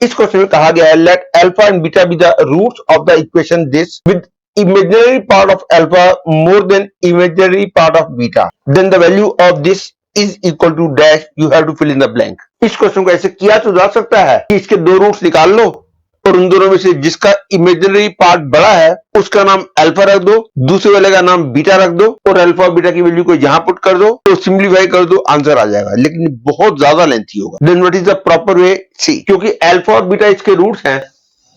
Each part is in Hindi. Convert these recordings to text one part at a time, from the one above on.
इस क्वेश्चन में कहा गया है let alpha and beta be the roots of the equation this with imaginary part of alpha more than imaginary part of beta, then the value of this is equal to dash. You have to fill in the blank. इस क्वेश्चन को ऐसे किया तो जा सकता है कि इसके दो रूट्स निकाल लो और उन दोनों में से जिसका इमेजिनरी पार्ट बड़ा है उसका नाम अल्फा रख दो, दूसरे वाले का नाम बीटा रख दो और अल्फा और बीटा की वैल्यू को यहां पुट कर दो तो सिंप्लीफाई कर दो, आंसर आ जाएगा, लेकिन बहुत ज्यादा लेंथी होगा. Then what is the proper way? See, क्योंकि अल्फा और बीटा इसके रूट्स हैं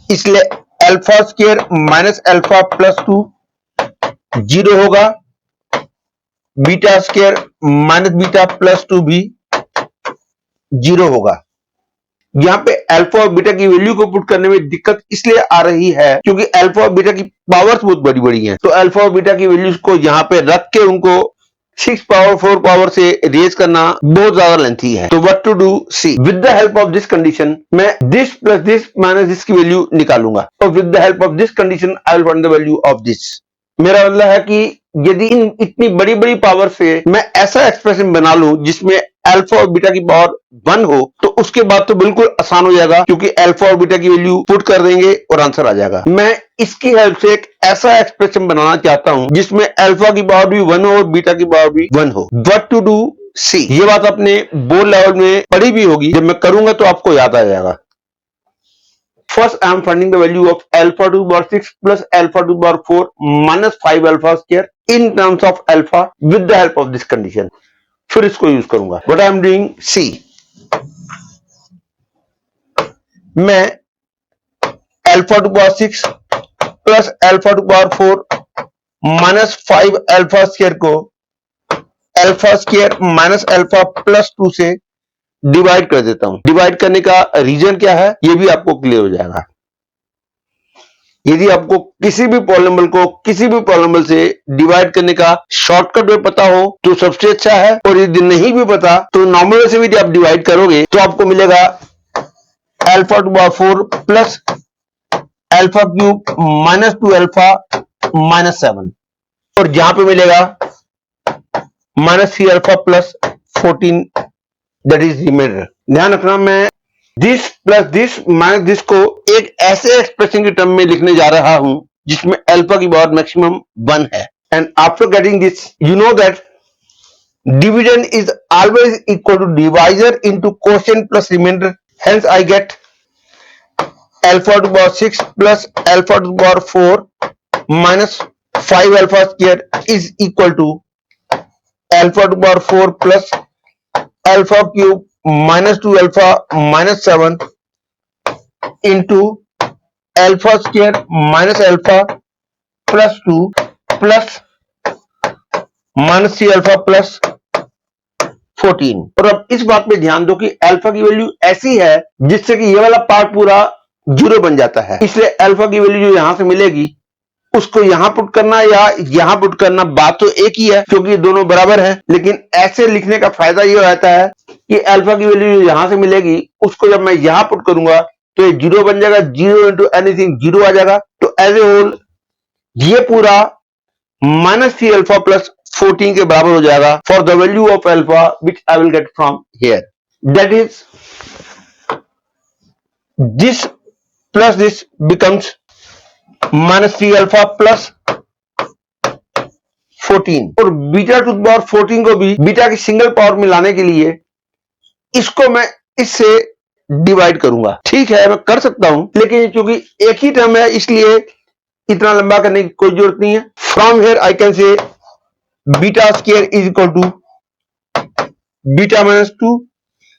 इसलिए alpha square minus alpha plus 2 0 होगा, beta square minus beta plus 2 भी 0 होगा. यहां पे अल्फा और बीटा की वैल्यू को पुट करने में दिक्कत इसलिए आ रही है क्योंकि अल्फा और बीटा की पावर्स बहुत बड़ी बड़ी हैं, तो अल्फा और बीटा की वैल्यूज को यहां पे रख के उनको 6 पावर 4 पावर से रेज करना बहुत ज्यादा लेंथी है. तो what to do? See, with the help of this condition मैं this plus this minus this की वैल्यू निकालूंगा और with the help of this condition I will find the value of this. मेरा मतलब है कि यदि इन इतनी बड़ी बड़ी पावर से मैं ऐसा एक्सप्रेशन बना लूं जिसमें अल्फा और बीटा की पावर 1 हो तो उसके बाद तो बिल्कुल आसान हो जाएगा क्योंकि अल्फा और बीटा की वैल्यू पुट कर देंगे और आंसर आ जाएगा. मैं इसकी हेल्प से एक ऐसा एक्सप्रेशन बनाना चाहता हूं जिसमें अल्फा की पावर भी 1 हो और बीटा की पावर भी 1 हो. What to do? सी, ये बात आपने बोर्ड लेवल में पढ़ी भी होगी, जब मैं करूंगा तो आपको याद आ जाएगा. First, I am finding the value of alpha to the power 6 plus alpha to the power 4 minus 5 alpha square in terms of alpha with the help of this condition. फिर इसको यूज करूंगा. What I am doing? C. मैं alpha to the power 6 plus alpha to the power 4 minus 5 alpha square को alpha square minus alpha plus 2 से डिवाइड कर देता हूं. डिवाइड करने का रीजन क्या है ये भी आपको क्लियर हो जाएगा. यदि आपको किसी भी पॉलिनोमियल को किसी भी पॉलिनोमियल से डिवाइड करने का शॉर्टकट वे पता हो तो सबसे अच्छा है, और यदि नहीं भी पता तो नॉर्मल से भी आप डिवाइड करोगे तो आपको मिलेगा alpha to power 4 plus alpha cube minus 2 alpha minus 7 और जहां पे मिलेगा minus 3 alpha plus 14 that is remainder. ध्यान रखना, मैं this plus this minus this को एक ऐसे एक्सप्रेशन के टर्म में लिखने जा रहा हूं जिसमें अल्फा की पावर मैक्सिमम 1 है. And after getting this you know that division is always equal to divisor into quotient plus remainder. Hence I get alpha to power 6 plus alpha to power 4 minus 5 alpha square is equal to alpha to power 4 plus alpha cube minus 2 alpha minus 7 into alpha square minus alpha plus 2 plus minus 3 alpha plus 14. और अब इस बात पे ध्यान दो कि अल्फा की वैल्यू ऐसी है जिससे कि ये वाला पार्ट पूरा 0 बन जाता है, इसलिए अल्फा की वैल्यू जो यहां से मिलेगी उसको यहां पुट करना या यहां पुट करना बात तो एक ही है क्योंकि दोनों बराबर है, लेकिन ऐसे लिखने का फायदा ये रहता है कि अल्फा की वैल्यू यहां से मिलेगी उसको जब मैं यहां पुट करूंगा तो ये 0 बन जाएगा, 0 इंटू एनीथिंग 0 आ जाएगा. तो एज ए होल ये पूरा माइनस 3 अल्फा प्लस 14 के बराबर हो जाएगा for the value of alpha which I will get from here. That is this plus this becomes minus 3 alpha plus 14 और बीटा टू द पावर 14 को भी बीटा की सिंगल पावर में लाने के लिए इसको मैं इससे डिवाइड करूंगा. ठीक है, मैं कर सकता हूं, लेकिन क्योंकि एक ही टर्म है इसलिए इतना लंबा करने की कोई जरूरत नहीं है. From here I can say beta square is equal to beta minus 2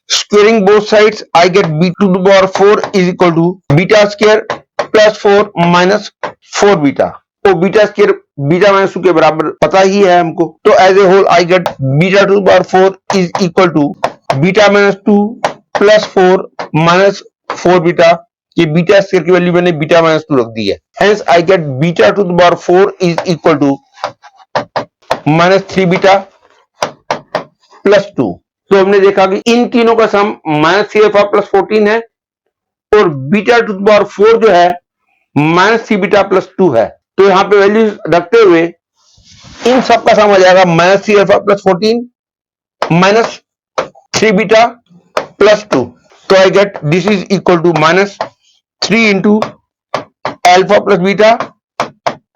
squaring both sides I get B to the power 4 is equal to beta square plus 4 minus 4 beta. तो बीटा स्क्वायर बीटा माइनस 2 के बराबर पता ही है हमको, तो as a whole I get beta to the power 4 is equal to beta minus 2 plus 4 minus 4 beta. ये बीटा स्क्वायर की वैल्यू मैंने बीटा माइनस 2 रख दी है. Hence I get beta to the power 4 is equal to minus 3 beta plus 2. तो हमने देखा कि इन तीनों का सम माइनस 3 अल्फा प्लस 14 है और बीटा टू द पावर 4 जो है माइनस 3 बीटा प्लस 2 है. तो यहां पे वैल्यू रखते हुए इन सब का सम आ जाएगा minus 3 alpha plus 14 minus 3 beta plus 2. So I get this is equal to minus 3 into alpha plus beta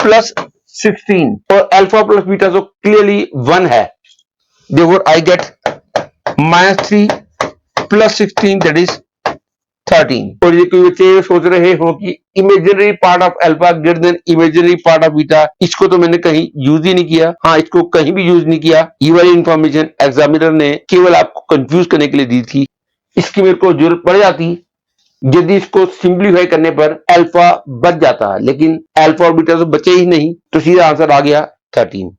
plus 16 और alpha plus beta तो clearly 1 है, therefore I get minus 3 plus 16 that is 13। और ये कोई बच्चे सोच रहे हो कि imaginary part of alpha greater than imaginary part of beta, इसको तो मैंने कहीं यूज ही नहीं किया। हाँ, इसको कहीं भी यूज नहीं किया। ये वाली इंफॉर्मेशन एग्जामिनर ने केवल आपको कंफ्यूज करने के लिए दी थी। इसकी मेरे को जरूरत पड़ जाती यदि इसको सिंप्लीफाई करने पर अल्फा बच जाता है, लेकिन अल्फा और बीटा तो बचे ही नहीं, तो सीधा आंसर आ गया 13।